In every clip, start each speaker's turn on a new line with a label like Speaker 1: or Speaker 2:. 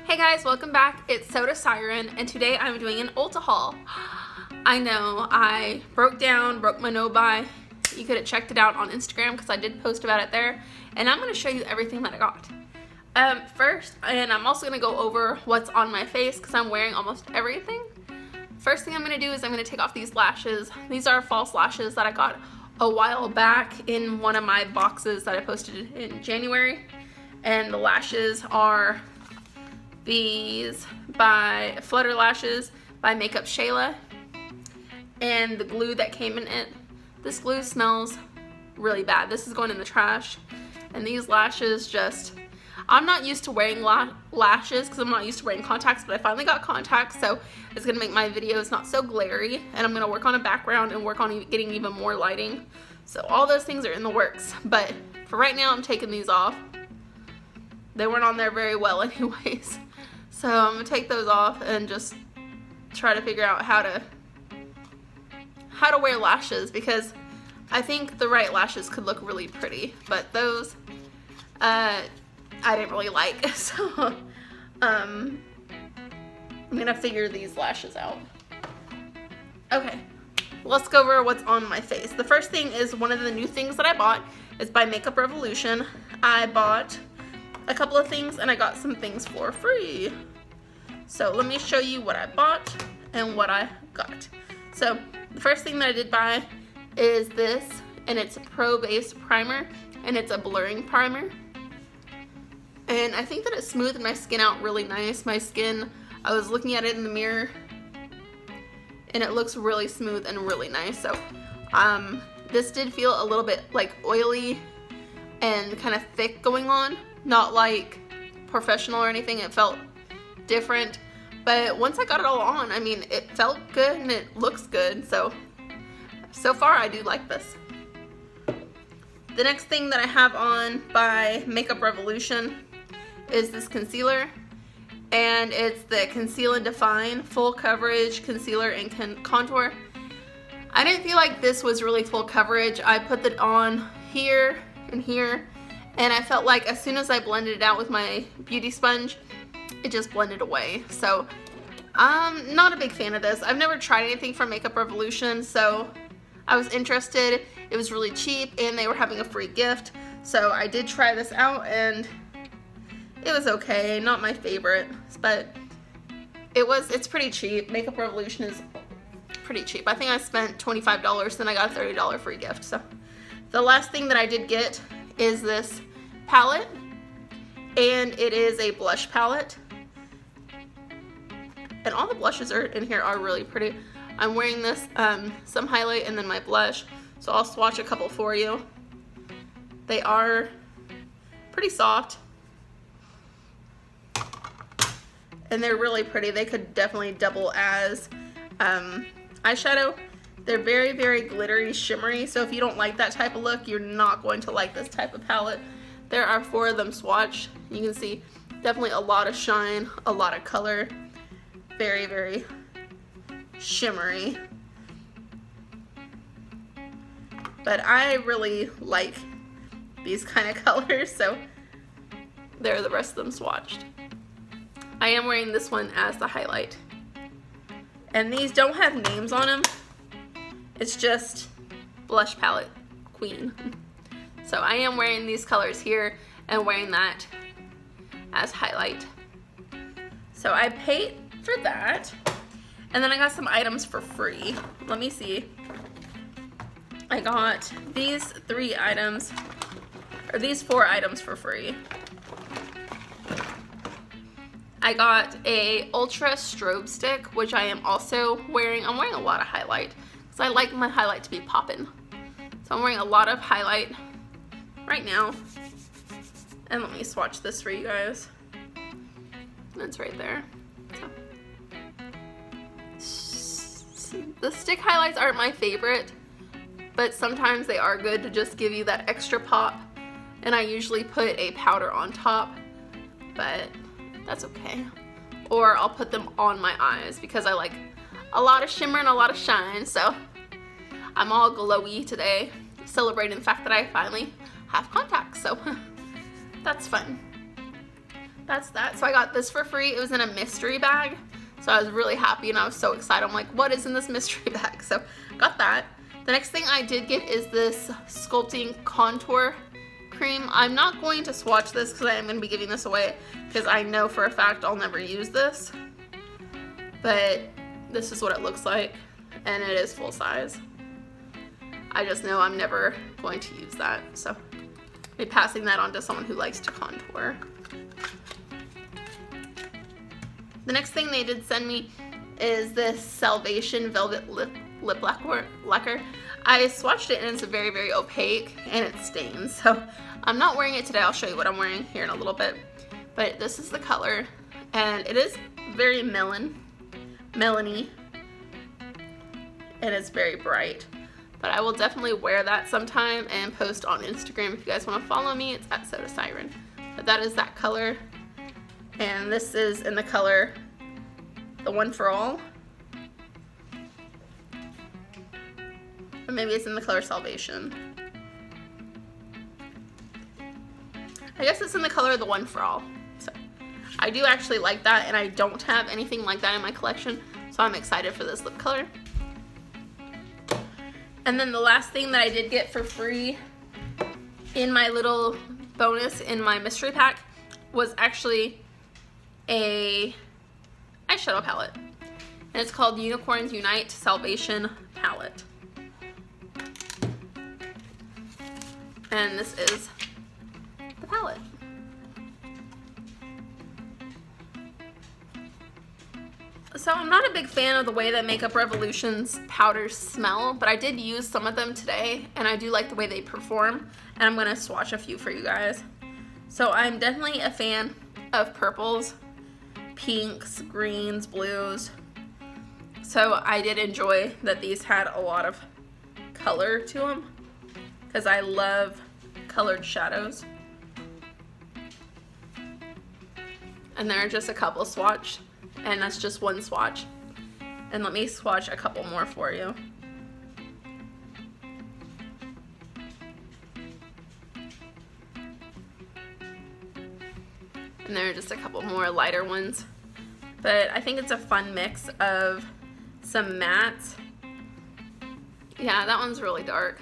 Speaker 1: Hey guys, welcome back. It's SodaSiren, and today I'm doing an Ulta haul. I know, I broke my no-buy. You could have checked it out on Instagram because I did post about it there. And I'm going to show you everything that I got. First, and I'm also going to go over what's on my face because I'm wearing almost everything. First thing I'm going to do is I'm going to take off these lashes. These are false lashes that I got a while back in one of my boxes that I posted in January. And the lashes are these by Flutter Lashes by Makeup Shayla, and the glue that came in it. This glue smells really bad. This is going in the trash. And these lashes just, I'm not used to wearing lashes because I'm not used to wearing contacts, but I finally got contacts, so it's gonna make my videos not so glary, and I'm gonna work on a background and work on getting even more lighting. So all those things are in the works, but for right now I'm taking these off. They weren't on there very well anyways. So I'm gonna take those off and just try to figure out how to wear lashes, because I think the right lashes could look really pretty, but those I didn't really like. So I'm gonna figure these lashes out. Okay, let's go over what's on my face. The first thing is one of the new things that I bought. It's by Makeup Revolution. I bought a couple of things and I got some things for free. So let me show you what I bought and what I got. So the first thing that I did buy is this, and it's a Pro Base Primer, and it's a blurring primer. And I think that it smoothed my skin out really nice. My skin, I was looking at it in the mirror, and it looks really smooth and really nice. So this did feel a little bit like oily and kind of thick going on. Not like professional or anything, it felt different, but once I got it all on, I mean, it felt good and it looks good, so far I do like this. The next thing that I have on by Makeup Revolution is this concealer, and it's the Conceal and Define Full Coverage Concealer and Contour. I didn't feel like this was really full coverage. I put it on here and here, and I felt like as soon as I blended it out with my beauty sponge, it just blended away. So I'm not a big fan of this. I've never tried anything from Makeup Revolution, so I was interested. It was really cheap and they were having a free gift. So I did try this out and it was okay. Not my favorite, but it's pretty cheap. Makeup Revolution is pretty cheap. I think I spent $25, then I got a $30 free gift. So the last thing that I did get is this palette, and it is a blush palette, and all the blushes are in here are really pretty. I'm wearing this, some highlight and then my blush, so I'll swatch a couple for you. They are pretty soft and they're really pretty. They could definitely double as eyeshadow. They're very, very glittery, shimmery, so if you don't like that type of look, you're not going to like this type of palette. There are 4 of them swatched. You can see definitely a lot of shine, a lot of color, very, very shimmery. But I really like these kind of colors, so there are the rest of them swatched. I am wearing this one as the highlight. And these don't have names on them. It's just blush palette queen. So I am wearing these colors here and wearing that as highlight. So I paid for that. And then I got some items for free. Let me see. I got these 3 items, or these 4 items for free. I got a Ultra Strobe Stick, which I am also wearing. I'm wearing a lot of highlight because I like my highlight to be poppin'. So I'm wearing a lot of highlight right now. And let me swatch this for you guys. It's right there. So, the stick highlights aren't my favorite, but sometimes they are good to just give you that extra pop. And I usually put a powder on top, but that's okay. Or I'll put them on my eyes because I like a lot of shimmer and a lot of shine. So I'm all glowy today, celebrating the fact that I finally have contacts. So that's fun. that's that. So I got this for free. It was in a mystery bag. So I was really happy and I was so excited. I'm like, what is in this mystery bag? So got that. The next thing I did get is this sculpting contour cream. I'm not going to swatch this because I am going to be giving this away because I know for a fact I'll never use this. But this is what it looks like, and it is full size. I just know I'm never going to use that, so I'll be passing that on to someone who likes to contour. The next thing they did send me is this Salvation Velvet Lip Lacquer. I swatched it and it's very, very opaque and it stains, so I'm not wearing it today. I'll show you what I'm wearing here in a little bit. But this is the color, and it is very melony, and it's very bright. But I will definitely wear that sometime and post on Instagram. If you guys want to follow me, it's at SodaSiren. But that is that color. And this is in the color, the One for All. Or maybe it's in the color Salvation. I guess it's in the color of the One for All. So I do actually like that, and I don't have anything like that in my collection. So I'm excited for this lip color. And then the last thing that I did get for free in my little bonus in my mystery pack was actually a eyeshadow palette. And it's called Unicorns Unite Salvation Palette. And this is the palette. So I'm not a big fan of the way that Makeup Revolution's powders smell, but I did use some of them today, and I do like the way they perform, and I'm going to swatch a few for you guys. So I'm definitely a fan of purples, pinks, greens, blues. So I did enjoy that these had a lot of color to them, because I love colored shadows. And there are just a couple swatched. And that's just one swatch. And let me swatch a couple more for you. And there are just a couple more lighter ones. But I think it's a fun mix of some mattes. Yeah, that one's really dark.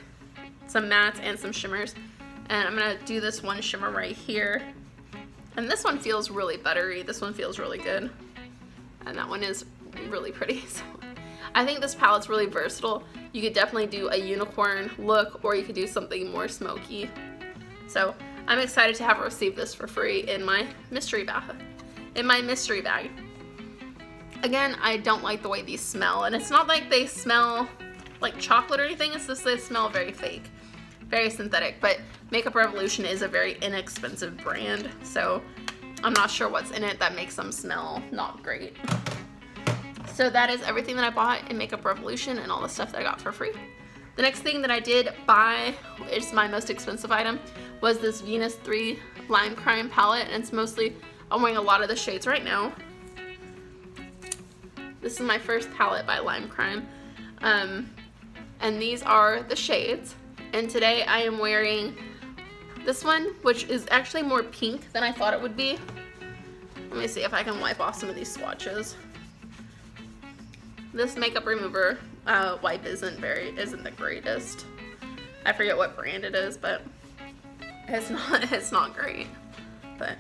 Speaker 1: Some mattes and some shimmers. And I'm gonna do this one shimmer right here. And this one feels really buttery. This one feels really good. And that one is really pretty. So I think this palette's really versatile. You could definitely do a unicorn look, or you could do something more smoky. So I'm excited to have received this for free in my mystery bag. Again, I don't like the way these smell, and it's not like they smell like chocolate or anything. It's just they smell very fake, very synthetic. But Makeup Revolution is a very inexpensive brand, so I'm not sure what's in it that makes them smell not great. So that is everything that I bought in Makeup Revolution and all the stuff that I got for free. The next thing that I did buy, is my most expensive item, was this Venus 3 Lime Crime palette. And it's mostly, I'm wearing a lot of the shades right now. This is my first palette by Lime Crime. And these are the shades. And today I am wearing this one, which is actually more pink than I thought it would be. Let me see if I can wipe off some of these swatches. This makeup remover wipe isn't the greatest. I forget what brand it is, but it's not great. But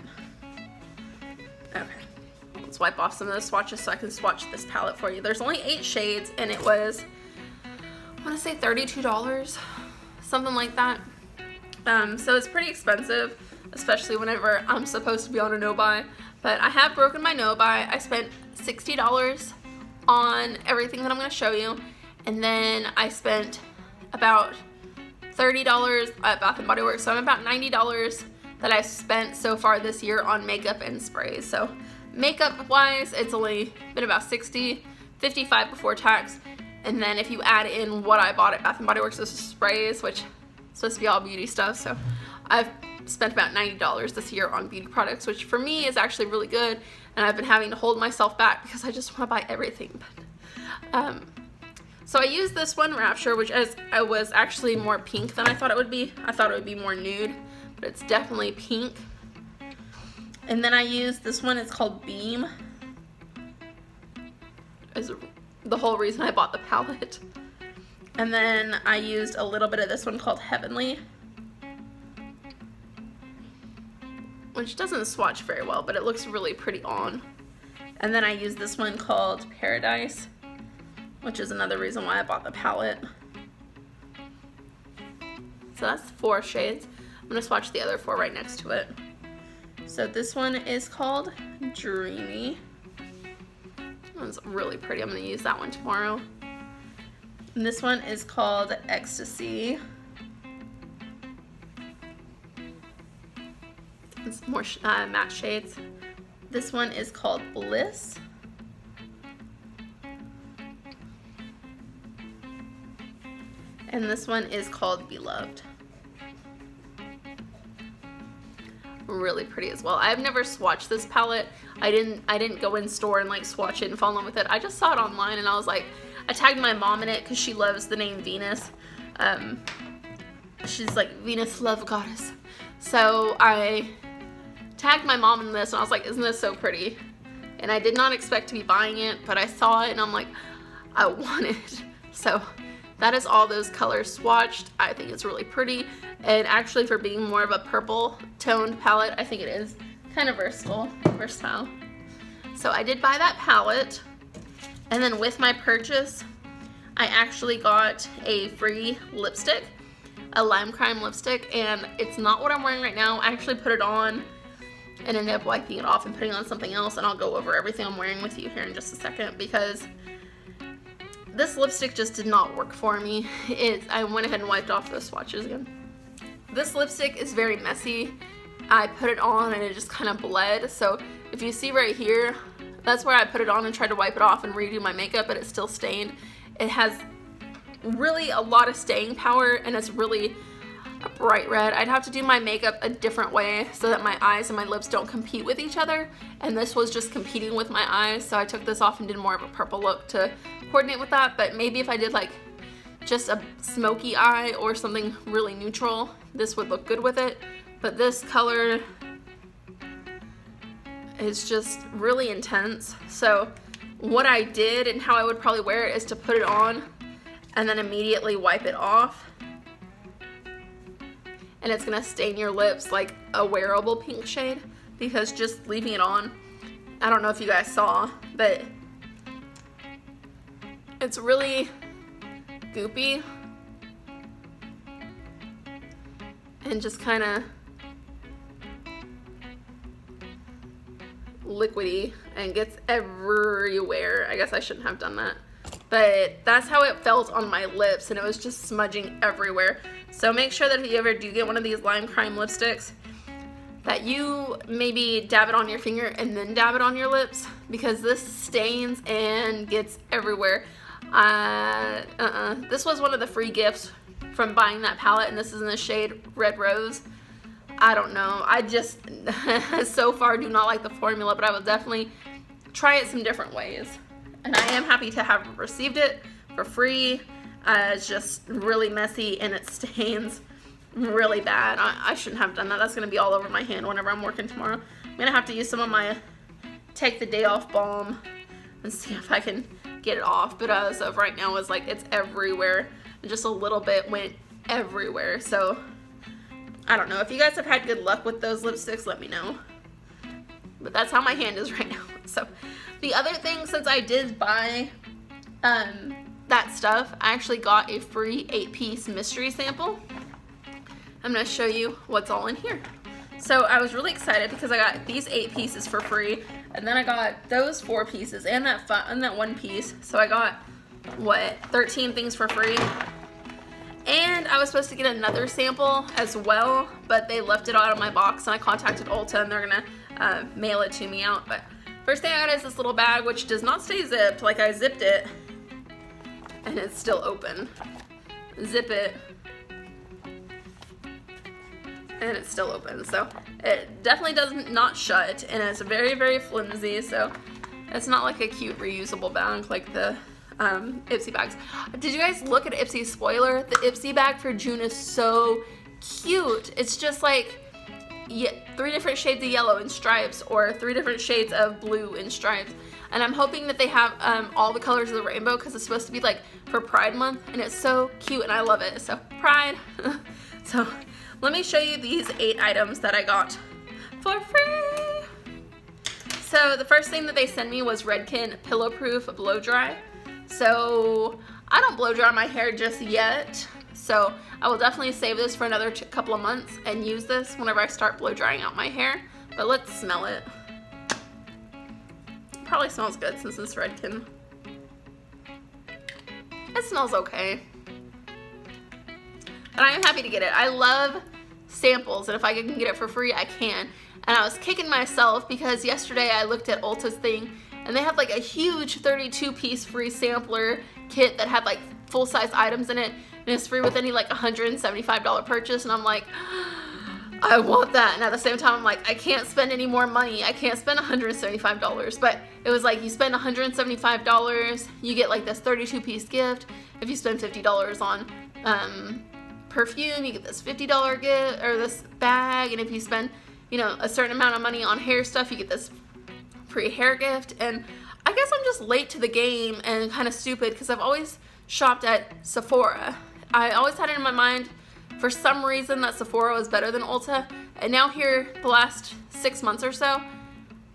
Speaker 1: okay, let's wipe off some of those swatches so I can swatch this palette for you. There's only 8 shades, and it was, I want to say $32, something like that. So it's pretty expensive, especially whenever I'm supposed to be on a no-buy. But I have broken my no-buy. I spent $60 on everything that I'm going to show you. And then I spent about $30 at Bath & Body Works. So I'm about $90 that I've spent so far this year on makeup and sprays. So makeup-wise, it's only been about $60, $55 before tax. And then if you add in what I bought at Bath & Body Works, this is sprays, which supposed to be all beauty stuff, so I've spent about $90 this year on beauty products, which for me is actually really good, and I've been having to hold myself back because I just want to buy everything. But, so I used this one, Rapture, which was actually more pink than I thought it would be. I thought it would be more nude, but it's definitely pink. And then I used this one, it's called Beam. Is the whole reason I bought the palette. And then I used a little bit of this one called Heavenly, which doesn't swatch very well, but it looks really pretty on. And then I used this one called Paradise, which is another reason why I bought the palette. So that's 4 shades. I'm gonna swatch the other 4 right next to it. So this one is called Dreamy. It's really pretty. I'm gonna use that one tomorrow. And this one is called Ecstasy. It's more matte shades. This one is called Bliss. And this one is called Beloved. Really pretty as well. I've never swatched this palette. I didn't go in store and like swatch it and fall in love with it. I just saw it online and I was like, I tagged my mom in it because she loves the name Venus. She's like Venus love goddess. So I tagged my mom in this and I was like, isn't this so pretty? And I did not expect to be buying it, but I saw it and I'm like, I want it. So that is all those colors swatched. I think it's really pretty. And actually for being more of a purple toned palette, I think it is kind of versatile. So I did buy that palette. And then with my purchase, I actually got a free lipstick, a Lime Crime lipstick, and it's not what I'm wearing right now. I actually put it on and ended up wiping it off and putting on something else, and I'll go over everything I'm wearing with you here in just a second because this lipstick just did not work for me. I went ahead and wiped off those swatches again. This lipstick is very messy. I put it on and it just kind of bled, so if you see right here, that's where I put it on and tried to wipe it off and redo my makeup, but it's still stained. It has really a lot of staying power and it's really a bright red. I'd have to do my makeup a different way so that my eyes and my lips don't compete with each other, and this was just competing with my eyes, so I took this off and did more of a purple look to coordinate with that. But maybe if I did like just a smoky eye or something really neutral, this would look good with it. But this color is just really intense. So what I did and how I would probably wear it is to put it on and then immediately wipe it off. And it's gonna stain your lips like a wearable pink shade, because just leaving it on, I don't know if you guys saw, but it's really goopy and just kind of liquidy and gets everywhere. I guess I shouldn't have done that, but that's how it felt on my lips, and it was just smudging everywhere. So make sure that if you ever do get one of these Lime Crime lipsticks, that you maybe dab it on your finger and then dab it on your lips, because this stains and gets everywhere. This was one of the free gifts from buying that palette, and this is in the shade Red Rose. I don't know, I just so far do not like the formula, but I will definitely try it some different ways. And I am happy to have received it for free. It's just really messy and it stains really bad. I shouldn't have done that. That's gonna be all over my hand whenever I'm working tomorrow. I'm gonna have to use some of my Take the Day Off balm and see if I can get it off. But as of right now, it's like it's everywhere. And just a little bit went everywhere. So I don't know. If you guys have had good luck with those lipsticks, let me know. But that's how my hand is right now. So the other thing, since I did buy that stuff, I actually got a free 8-piece mystery sample. I'm going to show you what's all in here. So I was really excited because I got these 8 pieces for free, and then I got those 4 pieces and that 1 piece. So I got, what, 13 things for free. And I was supposed to get another sample as well, but they left it out of my box, and I contacted Ulta and they're gonna mail it to me out. But first thing I got is this little bag, which does not stay zipped. Like, I zipped it and it's still open. Zip it and it's still open. So it definitely does not shut, and it's very, very flimsy. So it's not like a cute reusable bag like the Ipsy bags. Did you guys look at Ipsy's spoiler? The Ipsy bag for June is so cute. It's just like 3 different shades of yellow in stripes, or 3 different shades of blue in stripes. And I'm hoping that they have all the colors of the rainbow, because it's supposed to be like for Pride Month, and it's so cute and I love it. So Pride. So let me show you these 8 items that I got for free. So the first thing that they sent me was Redken Pillow Proof Blow Dry. So I don't blow dry my hair just yet, so I will definitely save this for another couple of months and use this whenever I start blow drying out my hair. But let's smell it. Probably smells good since it's Redken. It smells okay. But I am happy to get it. I love samples, and if I can get it for free, I can. And I was kicking myself because yesterday I looked at Ulta's thing, and they had like a huge 32-piece free sampler kit that had like full-size items in it, and it's free with any like $175 purchase, and I'm like, I want that. And at the same time, I'm like, I can't spend any more money. I can't spend $175. But it was like, you spend $175, you get like this 32-piece gift. If you spend $50 on perfume, you get this $50 gift, or this bag. And if you spend, you know, a certain amount of money on hair stuff, you get this free hair gift. And I guess I'm just late to the game and kind of stupid, because I've always shopped at Sephora. I always had it in my mind for some reason that Sephora was better than Ulta, and now here the last 6 months or so,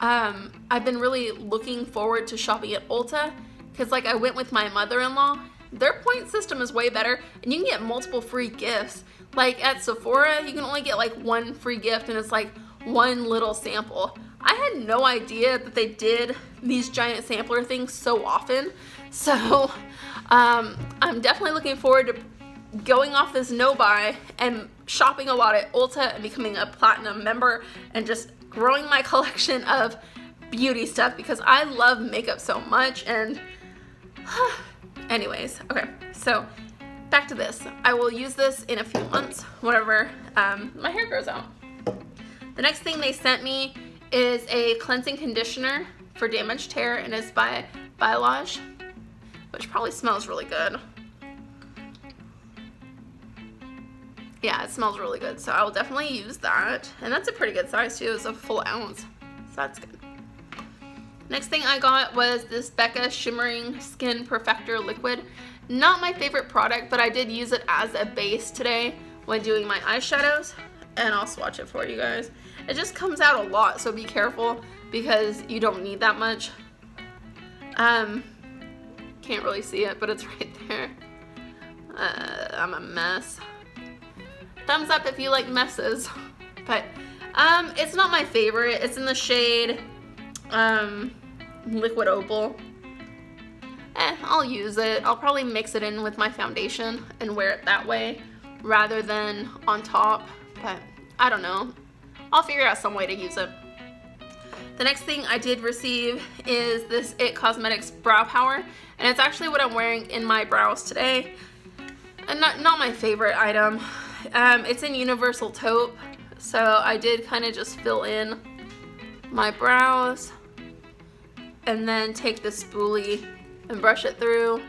Speaker 1: I've been really looking forward to shopping at Ulta, because like I went with my mother-in-law. Their point system is way better, and you can get multiple free gifts. Like at Sephora, you can only get like 1 free gift, and it's like 1 little sample. I had no idea that they did these giant sampler things so often. So I'm definitely looking forward to going off this no-buy and shopping a lot at Ulta and becoming a platinum member and just growing my collection of beauty stuff, because I love makeup so much. And anyways, okay, so back to this. I will use this in a few months whenever my hair grows out. The next thing they sent me is a cleansing conditioner for damaged hair, and it's by Biolage, which probably smells really good. Yeah, it smells really good, so I will definitely use that. And that's a pretty good size too. It's a full ounce, so that's good. Next thing I got was this Becca Shimmering Skin Perfector Liquid. Not my favorite product, but I did use it as a base today when doing my eyeshadows. And I'll swatch it for you guys. It just comes out a lot, so be careful because you don't need that much. Can't really see it, but it's right there. I'm a mess. Thumbs up if you like messes. But it's not my favorite. It's in the shade Liquid Opal. I'll use it. I'll probably mix it in with my foundation and wear it that way rather than on top. But I don't know. I'll figure out some way to use it. The next thing I did receive is this IT Cosmetics Brow Power, and it's actually what I'm wearing in my brows today. And not my favorite item. It's in Universal Taupe, so I did kind of just fill in my brows and then take the spoolie and brush it through.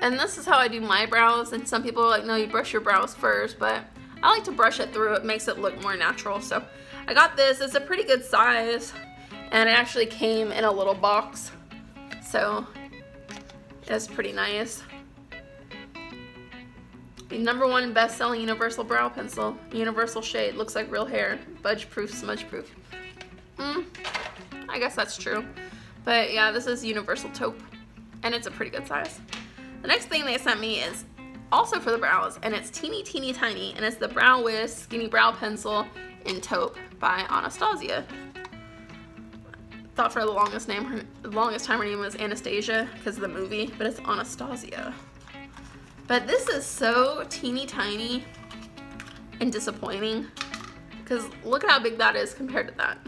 Speaker 1: And this is how I do my brows, and some people are like, no, you brush your brows first, but I like to brush it through. It makes it look more natural. So I got this. It's a pretty good size, and it actually came in a little box, so it's pretty nice. The #1 best-selling universal brow pencil, universal shade, looks like real hair, budge-proof, smudge-proof. I guess that's true. But yeah, this is Universal Taupe, and it's a pretty good size. The next thing they sent me is also for the brows, and it's teeny tiny, and it's the Brow Wiz Skinny Brow Pencil in Taupe by Anastasia. Thought for the longest time her name was Anastasia because of the movie, but it's Anastasia. But this is so teeny tiny and disappointing, because look at how big that is compared to that.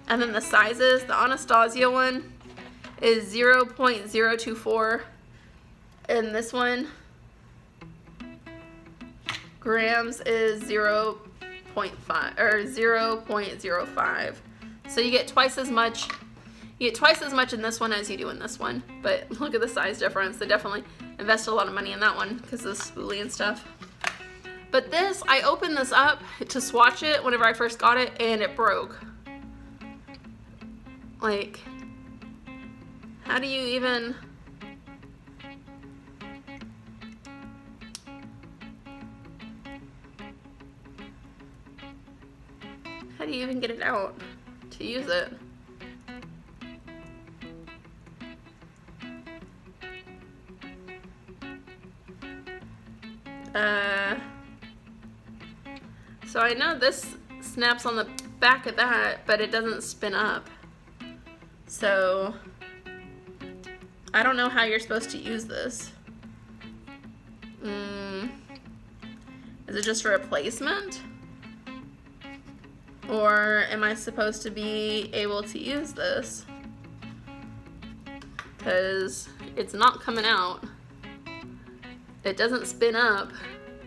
Speaker 1: And then the sizes, the Anastasia one is 0.024, and this one grams is 0.5 or 0.05. So you get twice as much. You get twice as much in this one as you do in this one. But look at the size difference. They definitely invested a lot of money in that one because of the spoolie and stuff. But this, I opened this up to swatch it whenever I first got it, and it broke. Like, how do you even... How do you even get it out to use it? So I know this snaps on the back of that, but it doesn't spin up. So I don't know how you're supposed to use this. Is it just for a placement? Or am I supposed to be able to use this? Because it's not coming out. It doesn't spin up.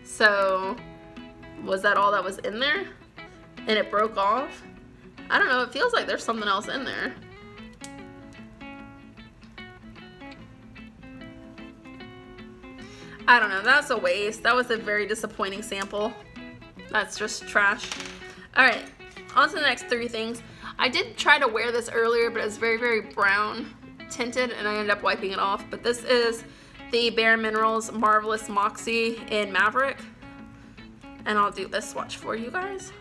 Speaker 1: So was that all that was in there? And it broke off? I don't know, it feels like there's something else in there. I don't know, that's a waste. That was a very disappointing sample. That's just trash. Alright, on to the next 3 things. I did try to wear this earlier, but it was very, very brown tinted, and I ended up wiping it off. But this is the Bare Minerals Marvelous Moxie in Maverick. And I'll do this swatch for you guys.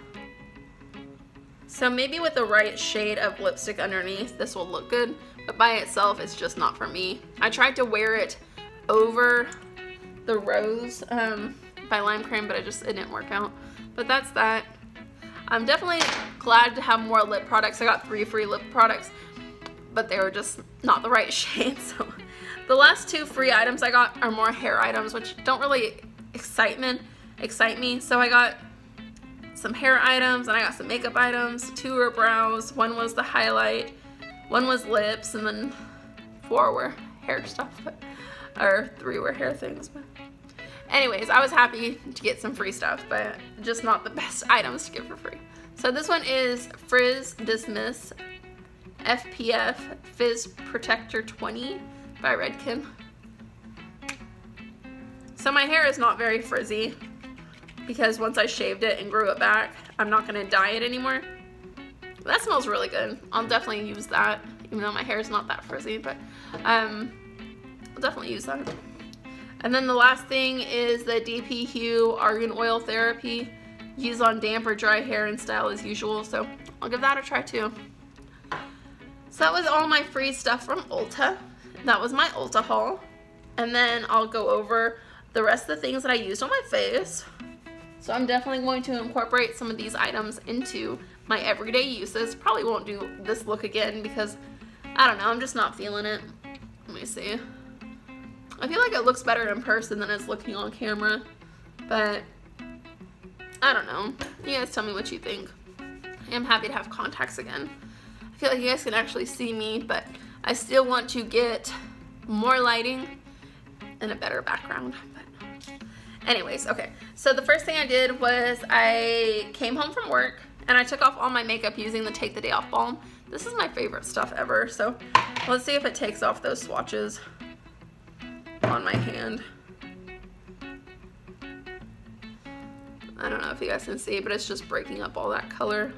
Speaker 1: So maybe with the right shade of lipstick underneath, this will look good. But by itself, it's just not for me. I tried to wear it over the Rose by Lime Creme, but it didn't work out. But that's that. I'm definitely glad to have more lip products. I got 3 free lip products, but they were just not the right shade. So the last 2 free items I got are more hair items, which don't really excite me. So I got some hair items and I got some makeup items. 2 were brows, 1 was the highlight, 1 was lips, and then 4 were hair stuff, or 3 were hair things. But anyways, I was happy to get some free stuff, but just not the best items to get for free. So this one is Frizz Dismiss FPF Fizz Protector 20 by Redken. So my hair is not very frizzy because once I shaved it and grew it back, I'm not going to dye it anymore. That smells really good. I'll definitely use that, even though my hair is not that frizzy, but I'll definitely use that. And then the last thing is the DP Hue Argan Oil Therapy. Use on damp or dry hair and style as usual, so I'll give that a try too. So that was all my free stuff from Ulta. That was my Ulta haul. And then I'll go over the rest of the things that I used on my face. So I'm definitely going to incorporate some of these items into my everyday uses. Probably won't do this look again because, I don't know, I'm just not feeling it. Let me see. I feel like it looks better in person than it's looking on camera, but I don't know. You guys tell me what you think. I'm happy to have contacts again. I feel like you guys can actually see me, but I still want to get more lighting and a better background. But anyways, okay. So the first thing I did was I came home from work and I took off all my makeup using the Take the Day Off balm. This is my favorite stuff ever. So let's see if it takes off those swatches on my hand. I don't know if you guys can see, but it's just breaking up all that color.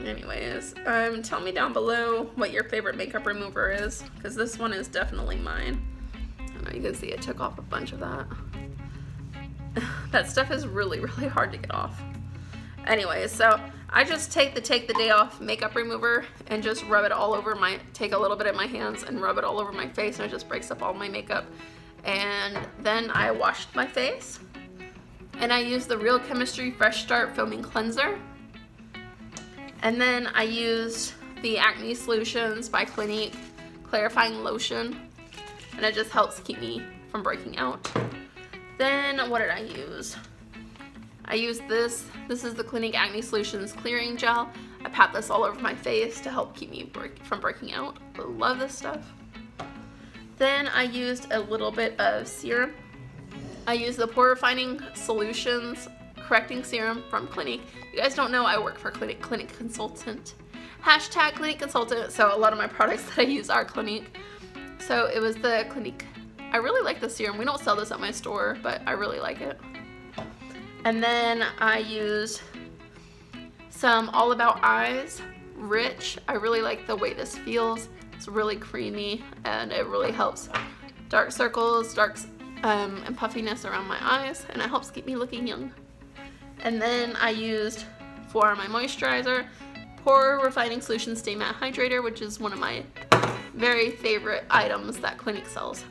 Speaker 1: Anyways, tell me down below what your favorite makeup remover is, because this one is definitely mine. I know you can see it took off a bunch of that. That stuff is really, really hard to get off. Anyways, so I just take the Day Off makeup remover and just rub it all over take a little bit in my hands and rub it all over my face, and it just breaks up all my makeup. And then I washed my face and I used the Real Chemistry Fresh Start Foaming Cleanser. And then I used the Acne Solutions by Clinique Clarifying Lotion, and it just helps keep me from breaking out. Then what did I use? I used this. This is the Clinique Acne Solutions Clearing Gel. I pat this all over my face to help keep me from breaking out. I love this stuff. Then I used a little bit of serum. I used the Pore Refining Solutions Correcting Serum from Clinique. You guys don't know I work for Clinique Consultant. hashtag Clinique Consultant, so a lot of my products that I use are Clinique. So it was the Clinique. I really like the serum. We don't sell this at my store, but I really like it. And then I used some All About Eyes Rich. I really like the way this feels. It's really creamy and it really helps dark circles, and puffiness around my eyes, and it helps keep me looking young. And then I used for my moisturizer, Pore Refining Solution Stay Matte Hydrator, which is one of my very favorite items that Clinique sells.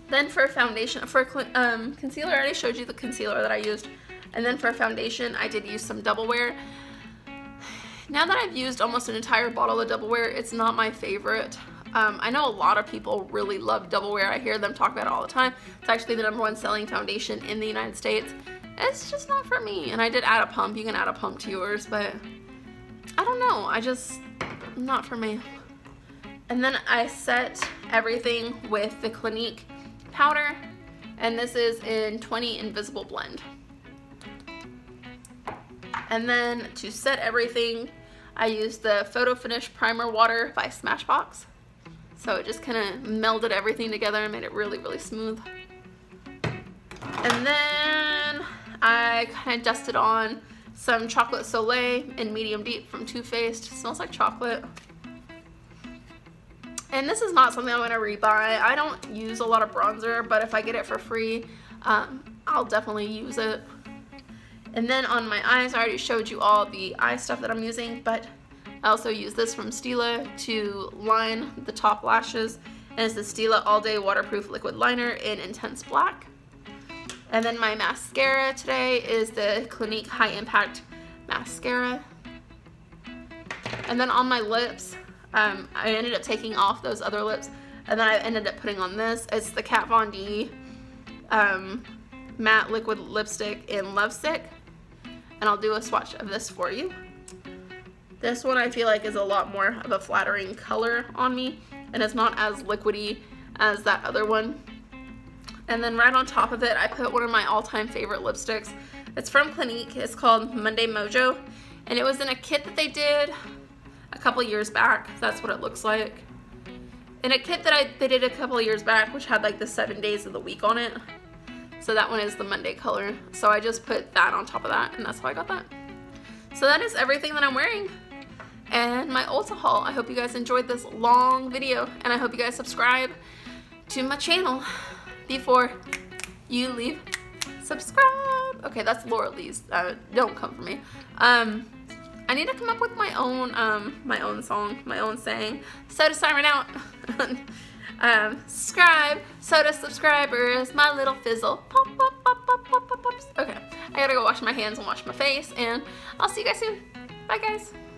Speaker 1: Then for foundation, for concealer, I already showed you the concealer that I used. And then for foundation, I did use some Double Wear. Now that I've used almost an entire bottle of Double Wear, it's not my favorite. I know a lot of people really love Double Wear. I hear them talk about it all the time. It's actually the #1 selling foundation in the United States. It's just not for me. And I did add a pump. You can add a pump to yours, but I don't know. Not for me. And then I set everything with the Clinique powder, and this is in 20 Invisible Blend. And then to set everything, I used the Photo Finish Primer Water by Smashbox. So it just kind of melded everything together and made it really, really smooth. And then I kind of dusted on some Chocolate Soleil in Medium Deep from Too Faced. Smells like chocolate. And this is not something I'm going to rebuy. I don't use a lot of bronzer, but if I get it for free, I'll definitely use it. And then on my eyes, I already showed you all the eye stuff that I'm using, but I also use this from Stila to line the top lashes. And it's the Stila All Day Waterproof Liquid Liner in Intense Black. And then my mascara today is the Clinique High Impact Mascara. And then on my lips, I ended up taking off those other lips, and then I ended up putting on this. It's the Kat Von D Matte Liquid Lipstick in Love Stick. And I'll do a swatch of this for you. This one I feel like is a lot more of a flattering color on me, and it's not as liquidy as that other one. And then right on top of it, I put one of my all-time favorite lipsticks. It's from Clinique. It's called Monday Mojo, and it was in a kit that they did a couple years back. That's what it looks like. In a kit that they did a couple of years back, which had like the 7 days of the week on it. So that one is the Monday color. So I just put that on top of that, and that's how I got that. So that is everything that I'm wearing and my Ulta haul. I hope you guys enjoyed this long video, and I hope you guys subscribe to my channel before you leave. Subscribe. Okay, that's Laura Lee's. Don't come for me. I need to come up with my own song, my own saying. SodaSiren out. Subscribe, Soda subscribers, my little fizzle. Pop, pop, pop, pop, pop, pop, pop. Okay, I gotta go wash my hands and wash my face, and I'll see you guys soon. Bye, guys.